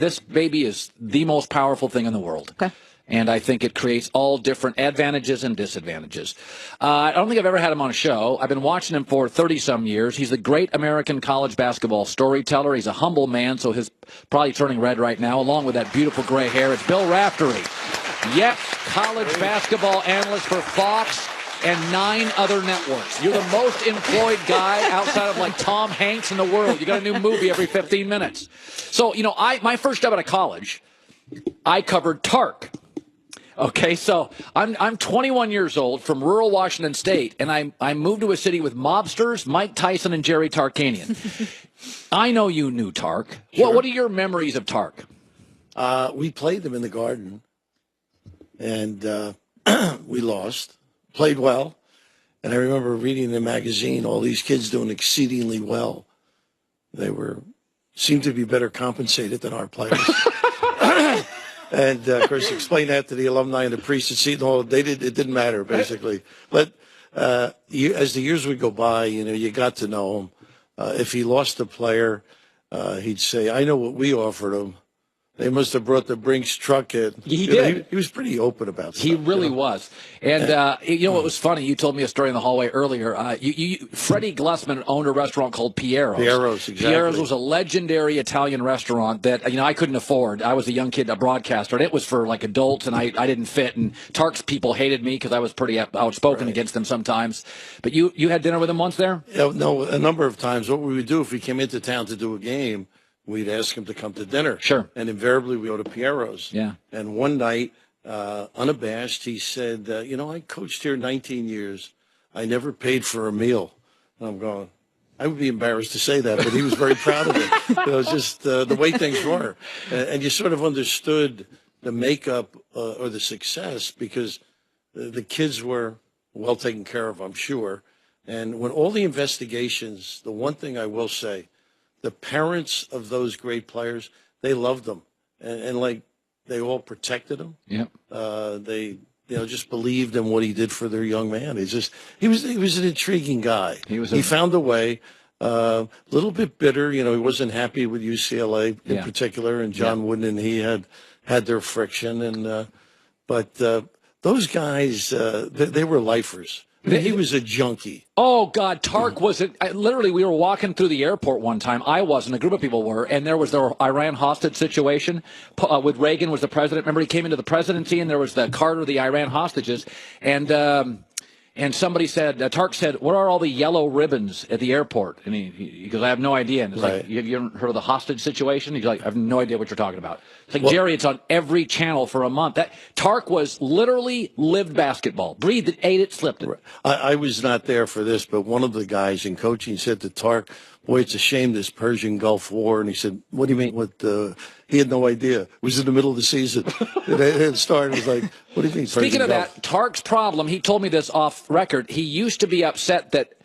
this baby is the most powerful thing in the world. Okay. And I think it creates all different advantages and disadvantages. I don't think I've ever had him on a show. I've been watching him for 30-some years. He's the great American college basketball storyteller. He's a humble man, so he's probably turning red right now, along with that beautiful gray hair. It's Bill Raftery. Yes, college basketball analyst for Fox and 9 other networks. You're the most employed guy outside of like Tom Hanks in the world. You got a new movie every 15 minutes. So, you know, my first job out of college, I covered Tark. Okay, so I'm 21 years old from rural Washington State, and I moved to a city with mobsters, Mike Tyson and Jerry Tarkanian. I know you knew Tark. Sure. What are your memories of Tark? We played them in the Garden, and we lost. Played well, and I remember reading in the magazine all these kids doing exceedingly well. They seemed to be better compensated than our players. And, of course, explain that to the alumni and the priests at Seton Hall. It didn't matter, basically. But as the years would go by, you know, you got to know him. If he lost a player, he'd say, I know what we offered him. They must have brought the Brinks truck in. He did. He was pretty open about stuff. He really was. And, you know what was funny? You told me a story in the hallway earlier. Freddie Glussman owned a restaurant called Piero's. Piero's, exactly. Piero's was a legendary Italian restaurant that, you know, I couldn't afford. I was a young kid, a broadcaster, and it was for, like, adults, and I didn't fit. And Tark's people hated me because I was pretty outspoken against them sometimes. But you had dinner with him once there? Yeah, no, a number of times. What we would do if we came into town to do a game, we'd ask him to come to dinner. Sure. And invariably we go to Piero's. Yeah. And one night, unabashed, he said, you know, I coached here 19 years. I never paid for a meal. And I'm going, I would be embarrassed to say that, but he was very proud of it. It was just the way things were. And you sort of understood the makeup or the success because the kids were well taken care of, I'm sure. And when all the investigations, the one thing I will say, the parents of those great players, they loved them, and like they all protected him. Yeah. They just believed in what he did for their young man. He was an intriguing guy. He found a way. Little bit bitter, you know. He wasn't happy with UCLA in particular, and John Wooden and he had their friction, and but those guys they were lifers. I mean, he was a junkie. Oh, God, Tark was it. Literally, we were walking through the airport one time. I wasn't. A group of people were. And there was the Iran hostage situation with Reagan was the president. Remember, he came into the presidency, and there was the Carter, the Iran hostages. And somebody said, Tark said, what are all the yellow ribbons at the airport? And he goes, I have no idea. And it's like, you ever heard of the hostage situation? He's like, I have no idea what you're talking about. It's like, Jerry, it's on every channel for a month. Tark was literally lived basketball, breathed it, ate it, slept it. I was not there for this, but one of the guys in coaching said to Tark, boy, it's a shame this Persian Gulf War. And he said, what do you mean? He had no idea. It was in the middle of the season. It started. It was like, what do you mean? Speaking of that, Tark's problem, he told me this off record. He used to be upset that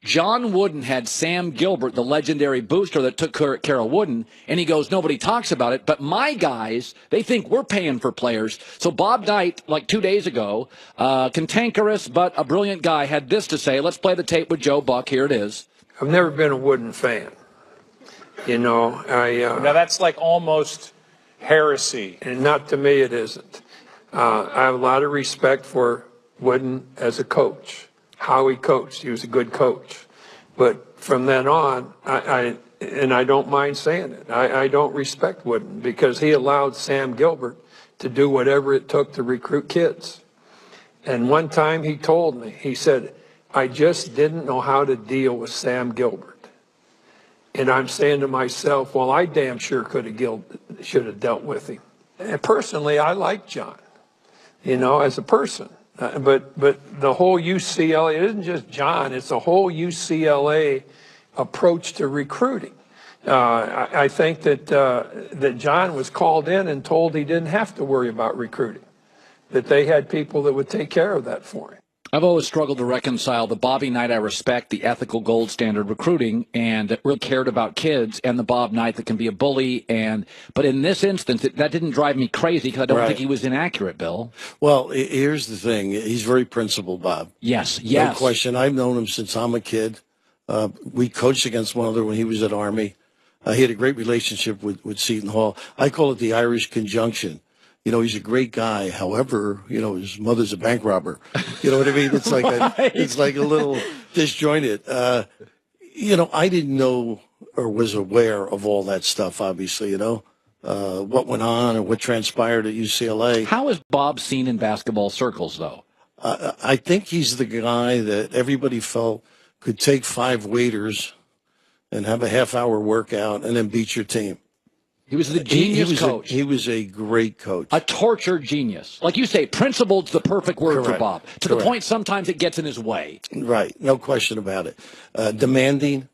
John Wooden had Sam Gilbert, the legendary booster that took care of Wooden, and he goes, nobody talks about it, but my guys, they think we're paying for players. So Bob Knight, like 2 days ago, cantankerous but a brilliant guy, had this to say. Let's play the tape with Joe Buck. Here it is. I've never been a Wooden fan. You know, now that's like almost heresy. And not to me, it isn't. I have a lot of respect for Wooden as a coach. How he coached, he was a good coach. But from then on, I don't mind saying it, I don't respect Wooden because he allowed Sam Gilbert to do whatever it took to recruit kids. And one time he told me, he said, I just didn't know how to deal with Sam Gilbert. And I'm saying to myself, well, I damn sure should have dealt with him. And personally, I like John, you know, as a person. But the whole UCLA, it isn't just John, it's the whole UCLA approach to recruiting. I think that John was called in and told he didn't have to worry about recruiting, that they had people that would take care of that for him. I've always struggled to reconcile the Bobby Knight I respect, the ethical gold standard recruiting, and that really cared about kids, and the Bob Knight that can be a bully. But in this instance, that didn't drive me crazy because I don't think he was inaccurate, Bill. Well, here's the thing. He's very principled, Bob. Yes. No question. I've known him since I'm a kid. We coached against one another when he was at Army. He had a great relationship with Seton Hall. I call it the Irish conjunction. You know, he's a great guy. However, you know, his mother's a bank robber. You know what I mean? It's like it's like a little disjointed. You know, I didn't know or was aware of all that stuff, obviously, you know, what went on and what transpired at UCLA. How is Bob seen in basketball circles, though? I think he's the guy that everybody felt could take 5 waiters and have a half-hour workout and then beat your team. He was the genius coach. He was a great coach. A torture genius. Like you say, principled's the perfect word for Bob. To the point sometimes it gets in his way. Right. No question about it. Demanding.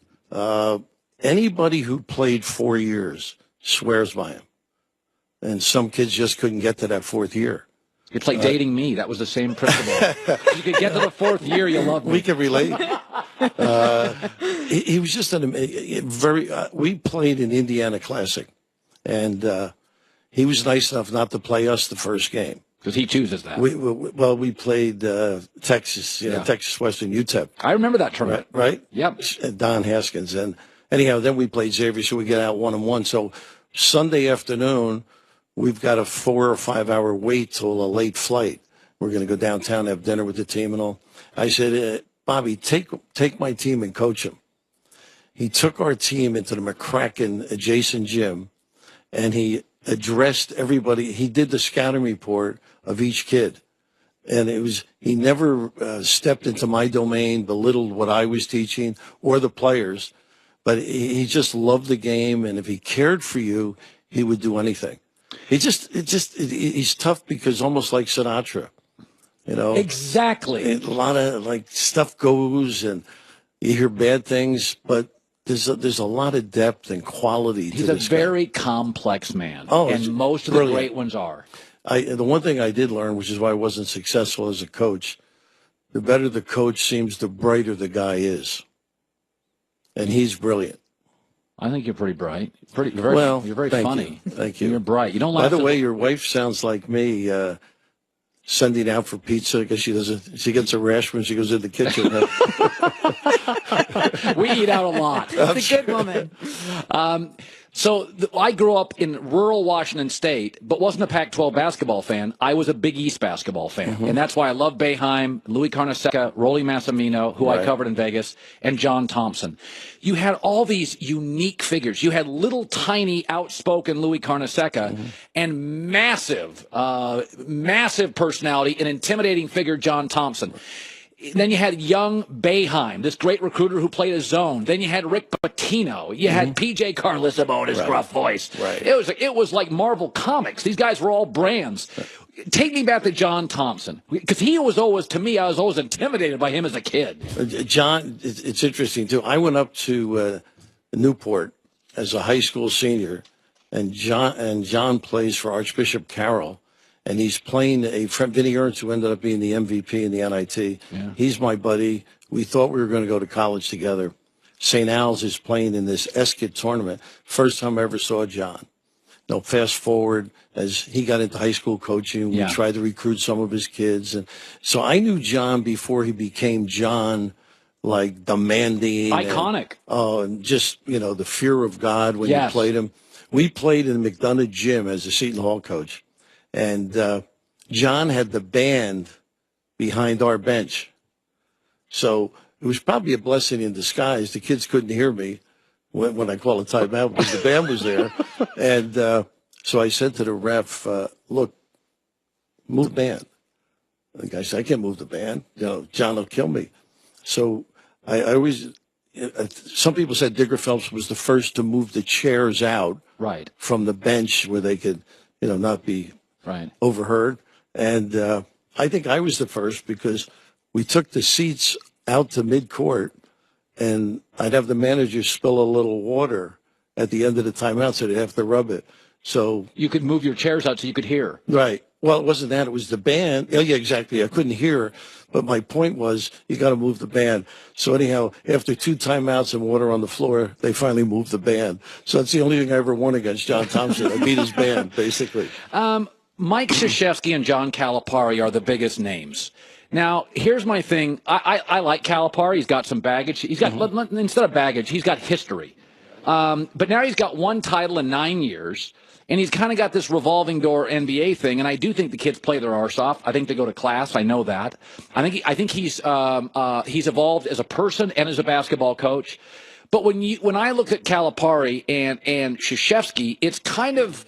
Anybody who played 4 years swears by him. And some kids just couldn't get to that 4th year. It's like dating me. That was the same principle. You could get to the 4th year, you love me. We can relate. He was just we played in Indiana Classic. And he was nice enough not to play us the first game. Because he chooses that. We played Texas, Texas Western UTEP. I remember that tournament. Right? Yep. Don Haskins. And anyhow, then we played Xavier, so we get out 1-1. So Sunday afternoon, we've got a 4 or 5 hour wait till a late flight. We're going to go downtown, have dinner with the team and all. I said, Bobby, take my team and coach them. He took our team into the McCracken adjacent gym. And he addressed everybody. He did the scouting report of each kid. And he never stepped into my domain, belittled what I was teaching or the players. But he just loved the game. And if he cared for you, he would do anything. He's tough because almost like Sinatra, you know. Exactly. A lot of like stuff goes and you hear bad things, but there's a lot of depth and quality to this guy. He's a very complex man, and most of the great ones are. The one thing I did learn, which is why I wasn't successful as a coach, the better the coach seems, the brighter the guy is. And he's brilliant. I think you're pretty bright. You're very funny. Thank you. You're bright. You don't laugh. By the way, your wife sounds like me. Sending out for pizza because she gets a rash when she goes in the kitchen. We eat out a lot. It's a good woman. So I grew up in rural Washington State, but wasn't a Pac-12 basketball fan. I was a Big East basketball fan. And that's why I love Boeheim, Louis Carnesecca, Rolly Massimino, who I covered in Vegas, and John Thompson. You had all these unique figures. You had little, tiny, outspoken Louis Carnesecca and massive personality and intimidating figure John Thompson. Then you had young Boeheim, this great recruiter who played a zone. Then you had Rick Pitino. You had P.J. Carlissimo, his gruff voice. Right. It was like Marvel Comics. These guys were all brands. Take me back to John Thompson, because he was always, to me, I was always intimidated by him as a kid. John, it's interesting too. I went up to Newport as a high school senior, and John plays for Archbishop Carroll. And he's playing a friend, Vinny Ernst, who ended up being the MVP in the NIT. Yeah. He's my buddy. We thought we were going to go to college together. St. Al's is playing in this Esket tournament. First time I ever saw John. Now, fast forward, as he got into high school coaching, we tried to recruit some of his kids. And so I knew John before he became John, like demanding. Iconic. And just, the fear of God when you played him. We played in the McDonough gym as a Seton Hall coach. And John had the band behind our bench. So it was probably a blessing in disguise. The kids couldn't hear me when I called a timeout because the band was there. And so I said to the ref, look, move the band. The guy said, I can't move the band. John will kill me. So I always, some people said Digger Phelps was the first to move the chairs out from the bench where they could, not be overheard. And I think I was the first because we took the seats out to mid-court, and I'd have the manager spill a little water at the end of the timeout, so they'd have to rub it. So you could move your chairs out so you could hear. Right. Well, it wasn't that. It was the band. Oh, yeah, exactly. I couldn't hear. But my point was, you got to move the band. So anyhow, after 2 timeouts and water on the floor, they finally moved the band. So that's the only thing I ever won against John Thompson. I beat his band, basically. Mike Krzyzewski and John Calipari are the biggest names. Now, here's my thing. I like Calipari. He's got some baggage. He's got, instead of baggage, he's got history. But now he's got one title in 9 years, and he's kind of got this revolving door NBA thing. And I do think the kids play their arse off. I think they go to class. I know that. I think he's evolved as a person and as a basketball coach. But when I look at Calipari and Krzyzewski, it's kind of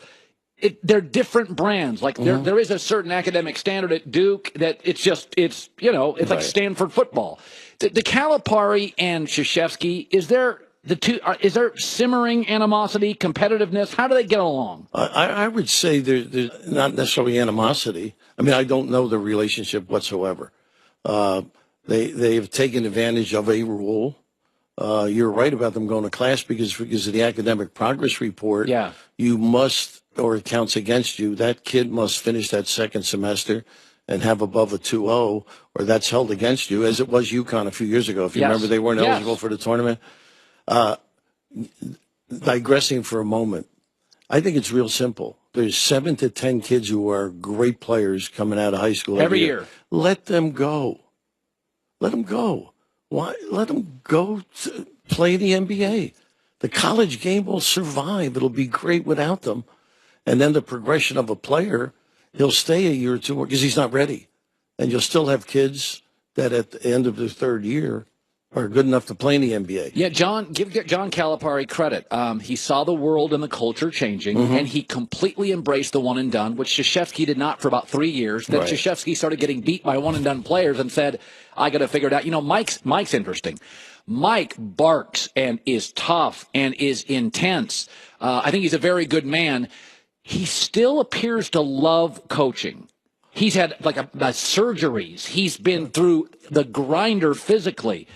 they're different brands. Like there is a certain academic standard at Duke that it's like Stanford football. The Calipari and Krzyzewski, is there simmering animosity, competitiveness? Have they get along? I would say there's not necessarily animosity. I mean, I don't know the relationship whatsoever. They have taken advantage of a rule. You're right about them going to class because of the academic progress report. Yeah. You must, or it counts against you, that kid must finish that second semester and have above a 2.0, or that's held against you, as it was UConn a few years ago. If you remember, they weren't eligible for the tournament. Digressing for a moment, I think it's real simple. There's 7 to 10 kids who are great players coming out of high school every year. Let them go. Let them go. Why? Let them go to play the NBA. The college game will survive. It'll be great without them. And then the progression of a player, he'll stay a year or two more because he's not ready. And you'll still have kids that at the end of their third year are good enough to play in the NBA. Yeah, give John Calipari credit. He saw the world and the culture changing, and he completely embraced the one and done, which Krzyzewski did not for about 3 years. Then Krzyzewski started getting beat by one and done players and said, I got to figure it out. You know, Mike's interesting. Mike barks and is tough and is intense. I think he's a very good man. He still appears to love coaching. He's had like surgeries. He's been through the grinder physically.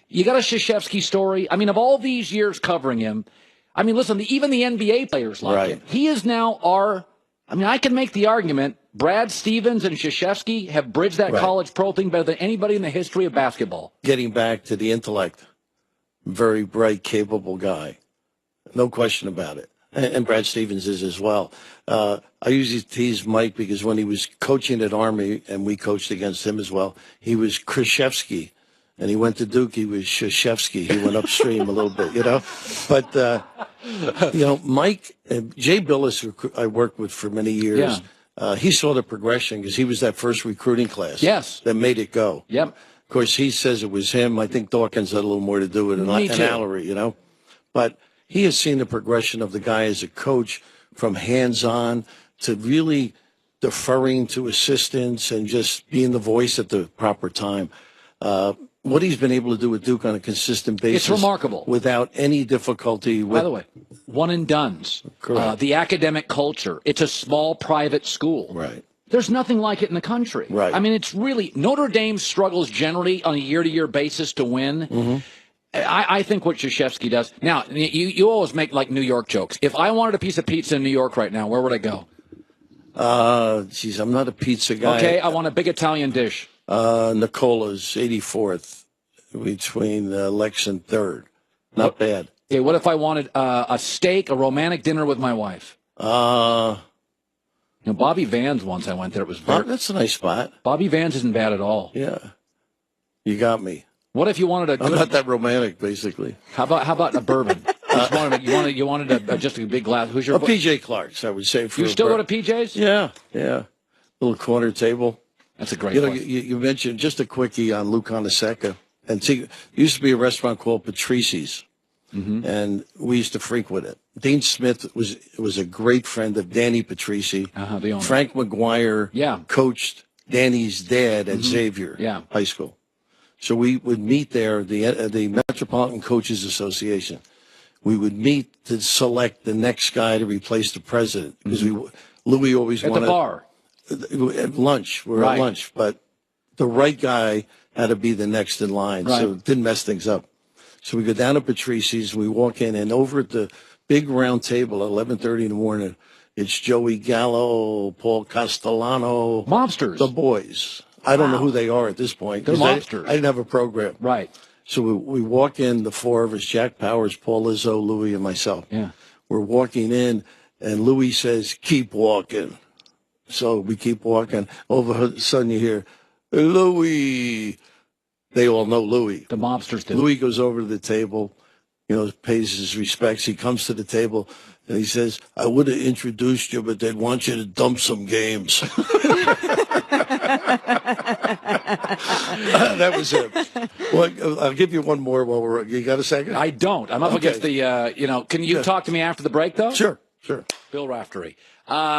You got a Krzyzewski story. I mean, of all these years covering him, I mean, listen, even the NBA players like him. He is now I can make the argument Brad Stevens and Krzyzewski have bridged that college pro thing better than anybody in the history of basketball. Getting back to the intellect, very bright, capable guy. No question about it. And Brad Stevens is as well. I usually tease Mike because when he was coaching at Army, and we coached against him as well, he was Krzyzewski. And he went to Duke, he was Krzyzewski. He went upstream a little bit, you know. But, Mike, Jay Billis, who I worked with for many years, he saw the progression because he was that first recruiting class that made it go. Yep. Of course, he says it was him. I think Dawkins had a little more to do with it, and Allery, you know. But he has seen the progression of the guy as a coach from hands-on to really deferring to assistants and just being the voice at the proper time. What he's been able to do with Duke on a consistent basis. It's remarkable. Without any difficulty. By the way, one and dones. Correct. The academic culture. It's a small private school. Right. There's nothing like it in the country. Right. I mean, it's really, Notre Dame struggles generally on a year-to-year basis to win. I think what Krzyzewski does. Now, you always make like New York jokes. If I wanted a piece of pizza in New York right now, where would I go? I'm not a pizza guy. Okay, I want a big Italian dish. Nicola's 84th between Lex and 3rd. Not bad. Okay, what if I wanted a steak, a romantic dinner with my wife? Bobby Vans once I went there. It was that's a nice spot. Bobby Vans isn't bad at all. Yeah. You got me. What if you wanted a good... I'm not that romantic, basically. How about a bourbon? You wanted just a big glass. Who's your... PJ Clark's, I would say. You still go to PJ's? Yeah. Little corner table. That's a great place. You mentioned just a quickie on Lou Conaseca. And see, used to be a restaurant called Patrici's, and we used to frequent it. Dean Smith was a great friend of Danny Patrici. Frank McGuire coached Danny's dad at Xavier High School. So we would meet there, the Metropolitan Coaches Association. We would meet to select the next guy to replace the president because Louis always wanted... At the bar. At lunch. We're at lunch. But the right guy had to be the next in line, so it didn't mess things up. So we go down to Patrici's, we walk in, and over at the big round table at 11:30 in the morning, it's Joey Gallo, Paul Castellano. Mobsters. The boys. I don't know who they are at this point. They're mobsters. I didn't have a program. Right. So we walk in, the four of us, Jack Powers, Paul Izzo, Louis, and myself. Yeah. We're walking in, and Louis says, keep walking. So we keep walking. All of a sudden you hear, Louis. They all know Louis. The mobsters do. Louis goes over to the table. pays his respects. He comes to the table and he says, "I would have introduced you, but they'd want you to dump some games." That was it. Well, I'll give you one more while you got a second? I don't. I'm up against the, can you talk to me after the break, though? Sure. Bill Raftery.